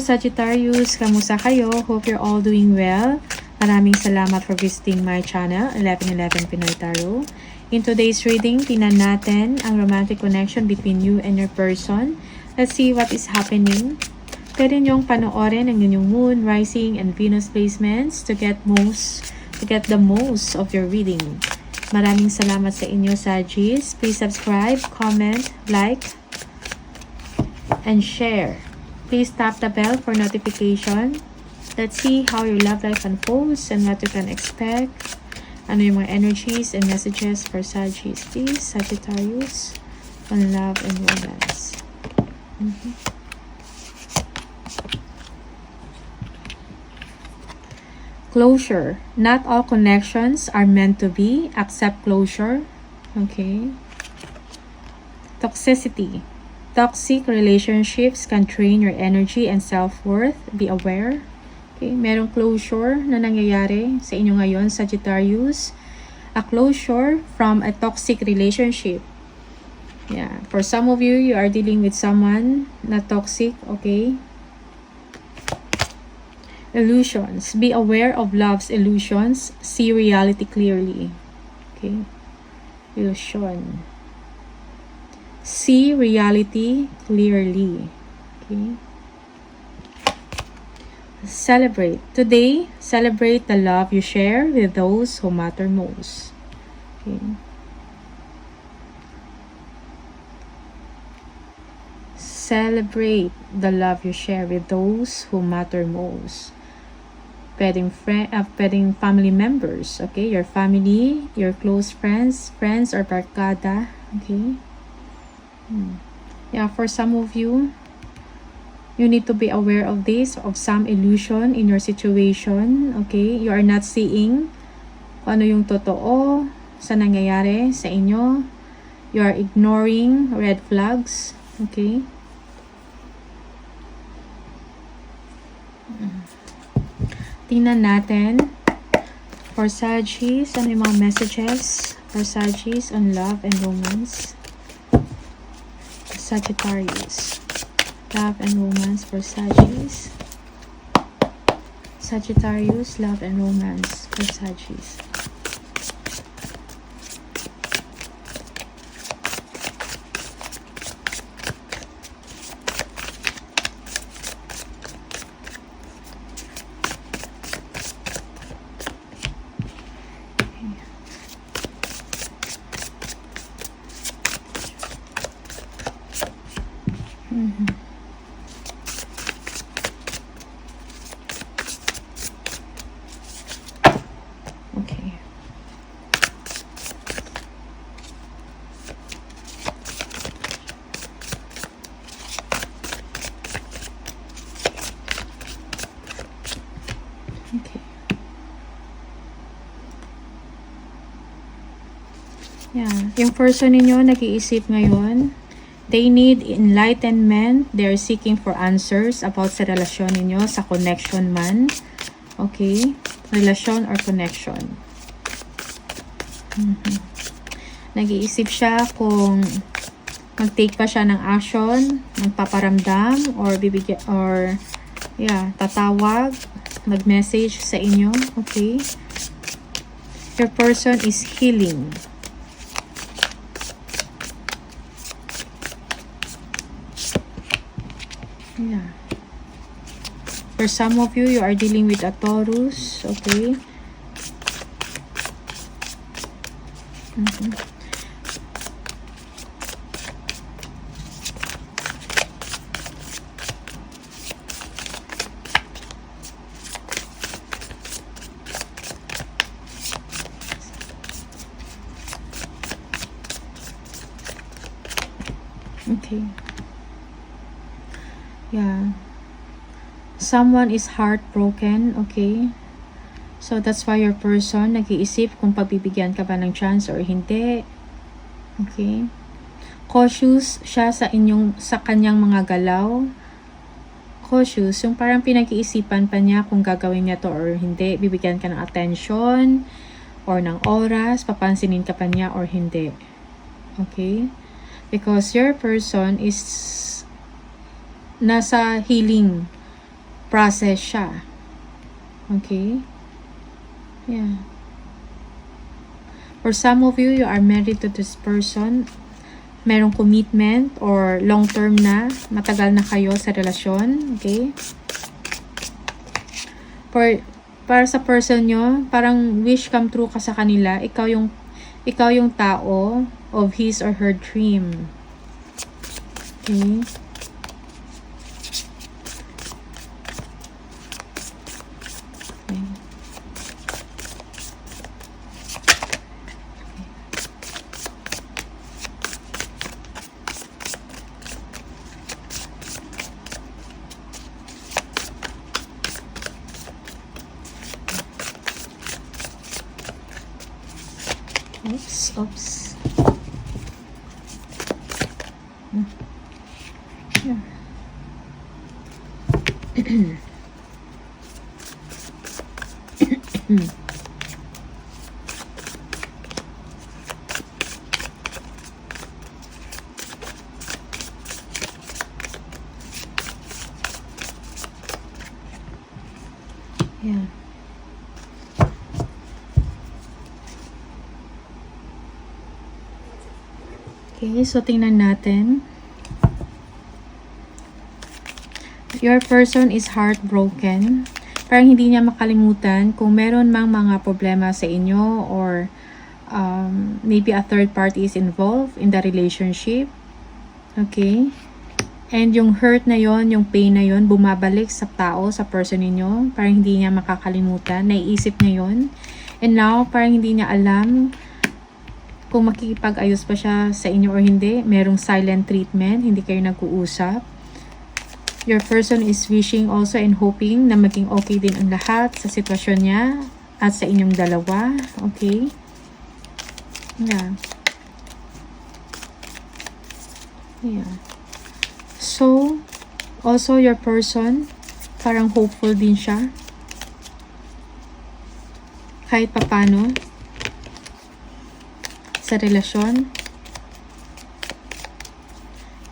Sagittarius, kamusta kayo? Hope you're all doing well. Maraming salamat for visiting my channel, 1111 Pinoy Tarot. In today's reading, tingnan natin ang romantic connection between you and your person. Let's see what is happening. Pwede niyong panoorin ang inyong moon, rising, and Venus placements to get the most of your reading. Maraming salamat sa inyo, Sagis. Please subscribe, comment, like, and share. Please tap the bell for notification. Let's see how your love life unfolds and what you can expect. Ano yung mga energies and messages for Sagis, please, Sagittarius, on love and romance. Closure. Not all connections are meant to be. Accept closure. Okay. Toxicity. Toxic relationships can drain your energy and self-worth. Be aware. Okay. Merong closure na nangyayari sa inyo ngayon, Sagittarius. A closure from a toxic relationship. Yeah. For some of you, you are dealing with someone na toxic. Okay. Illusions. Be aware of love's illusions. See reality clearly. Okay. Illusion. See reality clearly. Okay. Celebrate. Today, celebrate the love you share with those who matter most. Okay. Celebrate the love you share with those who matter most. Pwedeng family members, okay? Your family, your close friends or barkada, okay? Yeah, for some of you, you need to be aware of this, of some illusion in your situation, okay? You are not seeing kung ano yung totoo sa nangyayari sa inyo. You are ignoring red flags, okay? Tingnan natin for Sagis, ano yung mga messages for Sagis on love and romance. Sagittarius. Love and romance for Sagis. Sagittarius, love and romance for Sagis. Okay. Okay. Yeah, yung person ninyo nag-iisip ngayon. They need enlightenment. They're seeking for answers about sa relasyon ninyo, sa connection man. Okay? Relasyon or connection. Nag-iisip siya kung mag-take pa siya ng action, magpaparamdam, or bibigyan, or tatawag, mag-message sa inyo. Okay? Your person is healing. Yeah. For some of you, you are dealing with a Taurus, okay? Okay. Yeah. Someone is heartbroken, okay? So, that's why your person nag-iisip kung pagbibigyan ka ba ng chance or hindi. Okay? Cautious siya sa kanyang mga galaw. Cautious, yung parang pinag-iisipan pa niya kung gagawin niya to or hindi. Bibigyan ka ng attention or ng oras, papansinin ka pa niya or hindi. Okay? Because your person is nasa healing process siya. Okay? Yeah. For some of you, you are married to this person. Merong commitment or long-term na. Matagal na kayo sa relasyon. Okay? Para sa person nyo, parang wish come true ka sa kanila. Ikaw yung tao of his or her dream. Okay? Oops. Yeah. Yeah. Okay, so tingnan natin. Your person is heartbroken. Parang hindi niya makalimutan kung meron mang mga problema sa inyo or maybe a third party is involved in the relationship. Okay? And yung hurt na yon, yung pain na yon, bumabalik sa tao, sa person ninyo. Parang hindi niya makakalimutan. Naiisip niya yon. And now, parang hindi niya alam kung makikipag-ayos pa siya sa inyo or hindi. Merong silent treatment, hindi kayo nag-uusap. Your person is wishing also and hoping na maging okay din ang lahat sa sitwasyon niya at sa inyong dalawa. Okay? Yeah. Yeah. So, also your person, parang hopeful din siya. Kahit papano sa relasyon.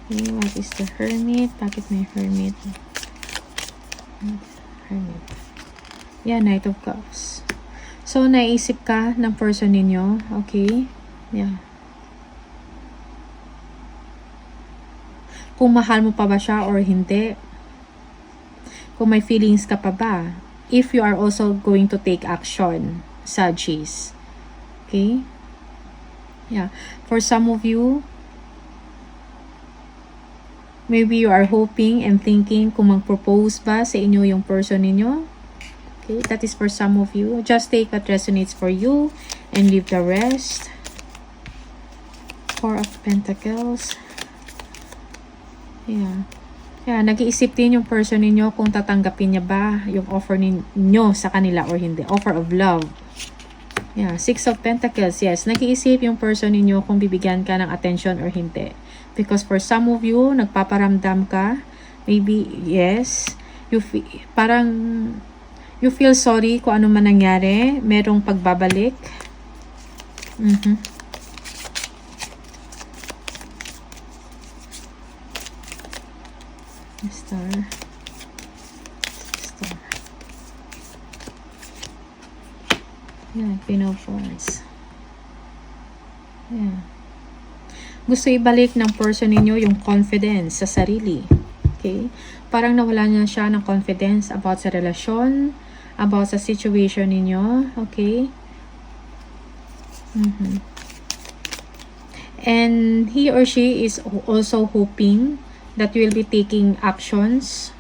Okay, what is the hermit? Bakit may hermit? Hermit. Yeah, Knight of Cups. So, naisip ka ng person ninyo. Okay? Yeah. Kung mahal mo pa ba siya or hindi. Kung may feelings ka pa ba. If you are also going to take action, Saggies. Okay? Yeah. For some of you, maybe you are hoping and thinking kung mag-propose ba sa inyo yung person ninyo. Okay, that is for some of you. Just take what resonates for you and leave the rest. Four of Pentacles. Yeah. Yeah, nag-iisip din yung person ninyo kung tatanggapin niya ba yung offer ninyo sa kanila or hindi. Offer of love. Yeah, Six of Pentacles. Yes, nag-iisip yung person ninyo kung bibigyan ka ng attention or hindi. Because for some of you, nagpaparamdam ka. Maybe, yes. Parang, you feel sorry kung ano man nangyari. Merong pagbabalik. Star. Yeah, Queen of Wands. Yeah. Gusto ibalik ng person ninyo yung confidence sa sarili. Okay? Parang nawala niya siya ng confidence about sa relasyon, about sa situation ninyo. Okay? And he or she is also hoping that you will be taking actions.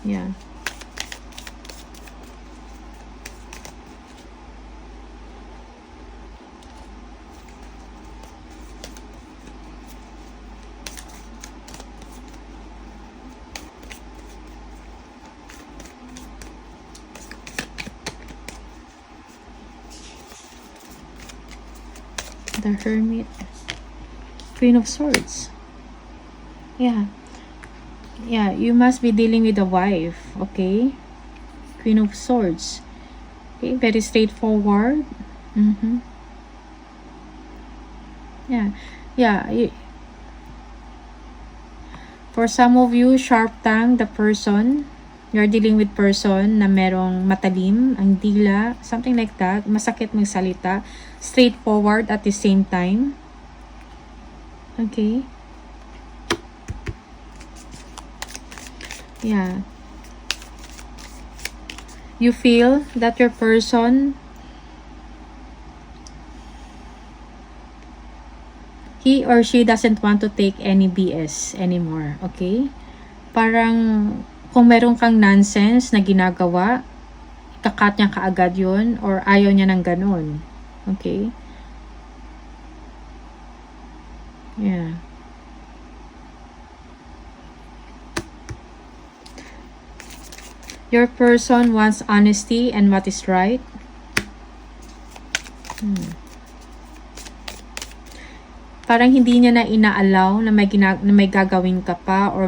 Yeah. The Hermit. Queen of Swords. Yeah. Yeah, you must be dealing with a wife. Okay? Queen of Swords. Okay, very straightforward. Yeah. Yeah. For some of you, sharp tongue, the person, you're dealing with person na merong matalim, ang dila, something like that. Masakit magsalita. Straightforward at the same time. Okay. Yeah. You feel that your person, he or she doesn't want to take any BS anymore. Okay? Parang kung meron kang nonsense na ginagawa, kakat niya kaagad yun or ayaw niya ng ganun. Okay? Yeah. Your person wants honesty and what is right. Parang hindi niya na ina-allow na may gagawin ka pa or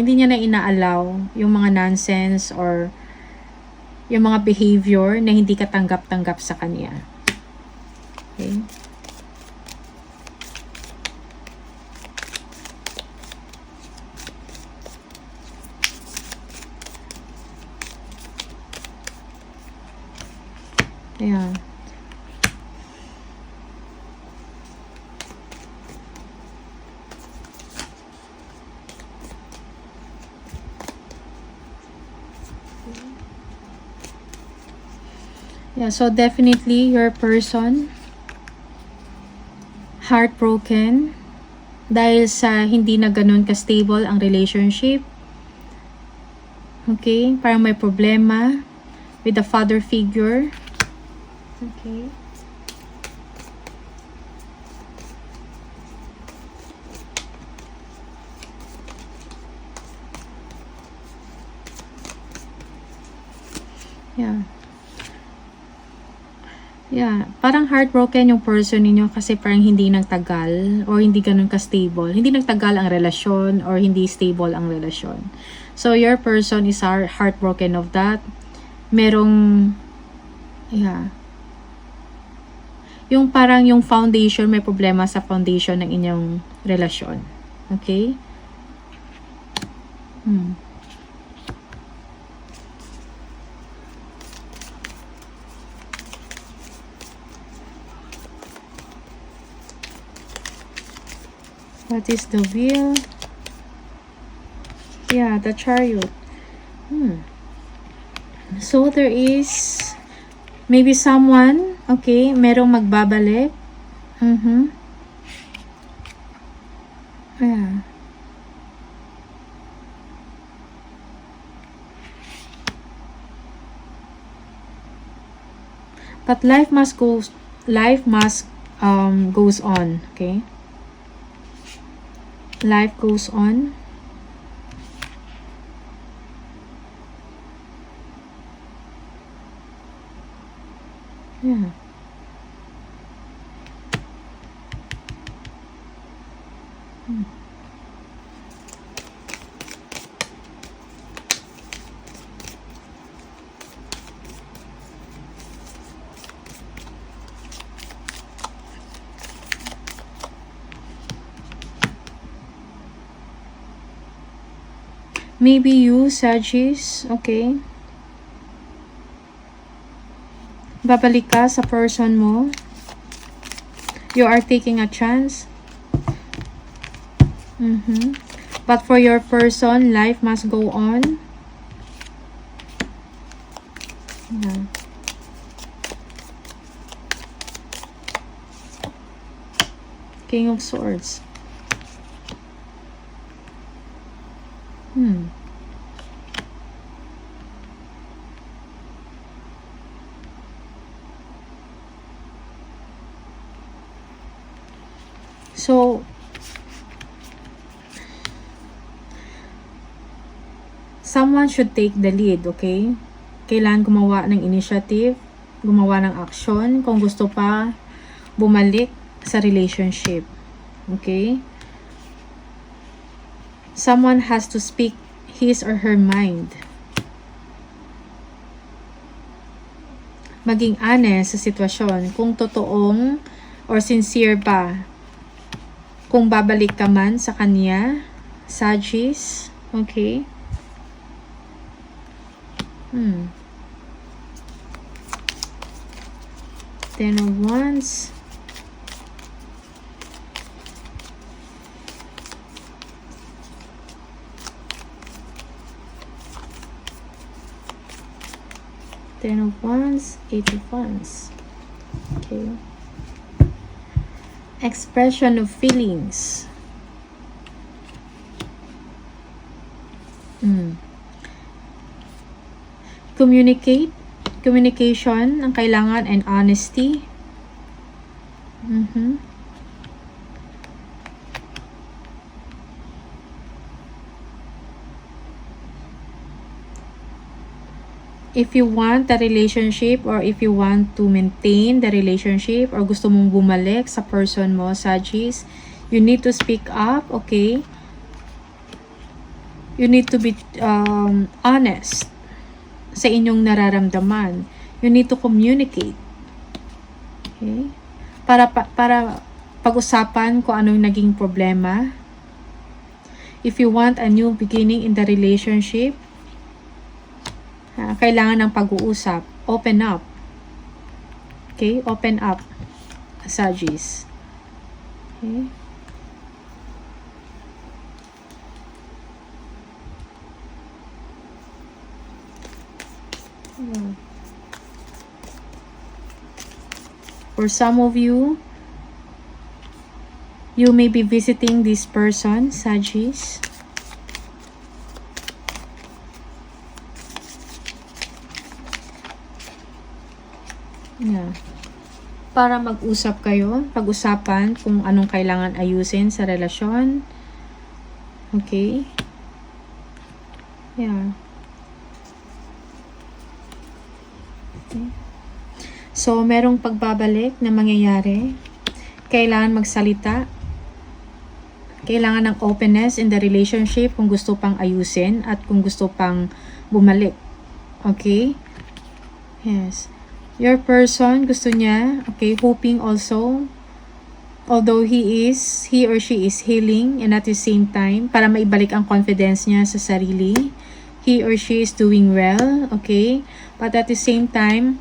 hindi niya na ina-allow yung mga nonsense or yung mga behavior na hindi ka tanggap-tanggap sa kanya. Okay? Yeah. Yeah, so definitely your person heartbroken dahil sa hindi na ganun ka-stable ang relationship. Okay, parang may problema with the father figure. Okay. Yeah. Yeah, parang heartbroken yung person ninyo kasi parang hindi nagtagal or hindi ganun ka-stable. Hindi nagtagal ang relasyon or hindi stable ang relasyon. So, your person is heartbroken of that. Merong, yeah. Yung parang yung foundation, may problema sa foundation ng inyong relasyon. Okay? What is the wheel? Yeah, the chariot. So, there is maybe someone, okay, merong magbabalik. Yeah. But life must goes on, okay? Life goes on. Yeah. Maybe you, Sagittarius, okay? Babalik ka sa person mo. You are taking a chance. But for your person, life must go on. Yeah. King of Swords. So, someone should take the lead, okay? Kailangan gumawa ng initiative, gumawa ng action kung gusto pa bumalik sa relationship. Okay? Someone has to speak his or her mind. Maging honest sa sitwasyon kung totoong or sincere ba kung babalik ka man sa kanya, Sagittarius. Okay. Ten of Wands. Ten of Wands, Eight of Wands. Okay. Expression of feelings. Communication ang kailangan, and honesty. If you want the relationship, or if you want to maintain the relationship, or gusto mong bumalik sa person mo, Sagittarius, you need to speak up, okay? You need to be honest sa inyong nararamdaman. You need to communicate. Okay? Para pag-usapan kung anong naging problema. If you want a new beginning in the relationship, kailangan ng pag-uusap. Open up. Okay? Open up, Sagittarius. Okay? For some of you, you may be visiting this person, Sagittarius. Yeah. Para mag-usap kayo, pag-usapan kung anong kailangan ayusin sa relasyon. Okay? Yeah. Okay. So, merong pagbabalik na mangyayari. Kailangan magsalita. Kailangan ng openness in the relationship kung gusto pang ayusin at kung gusto pang bumalik. Okay? Yes. Your person, gusto niya, okay, hoping also, although he or she is healing, and at the same time, para maibalik ang confidence niya sa sarili, he or she is doing well, okay? But at the same time,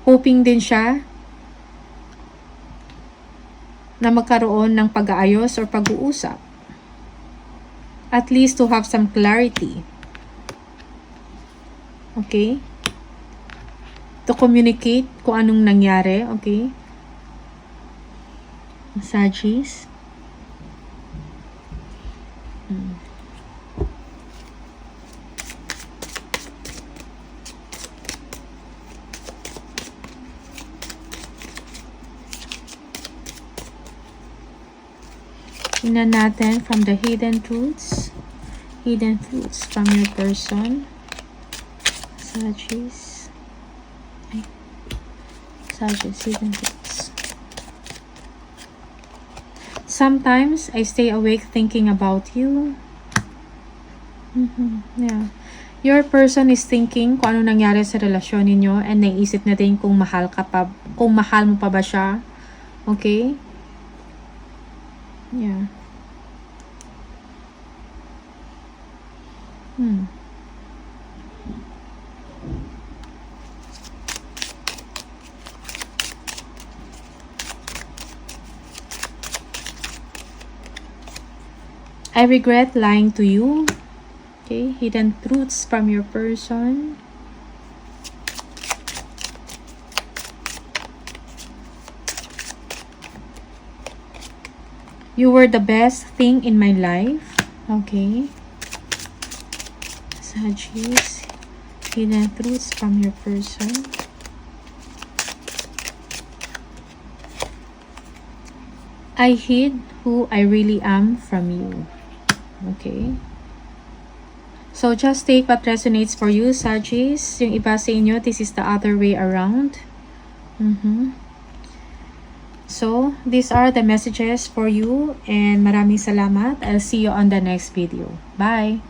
hoping din siya na magkaroon ng pag-aayos or pag-uusap. At least to have some clarity. Okay? To communicate kung anong nangyari, okay? Sagittarius. Tingnan natin from the hidden truths. Hidden truths from your person. Sagittarius. Sagittarius, hidden truths. Sometimes I stay awake thinking about you. Yeah. Your person is thinking kung ano nangyari sa relasyon ninyo, and naiisip na din kung mahal mo pa ba siya. Okay? Yeah. I regret lying to you. Okay, hidden truths from your person. You were the best thing in my life. Okay. Sagittarius, hidden truths from your person. I hid who I really am from you. Okay. So, just take what resonates for you, Sagittarius. Yung iba sa inyo, this is the other way around. So, these are the messages for you. And maraming salamat. I'll see you on the next video. Bye!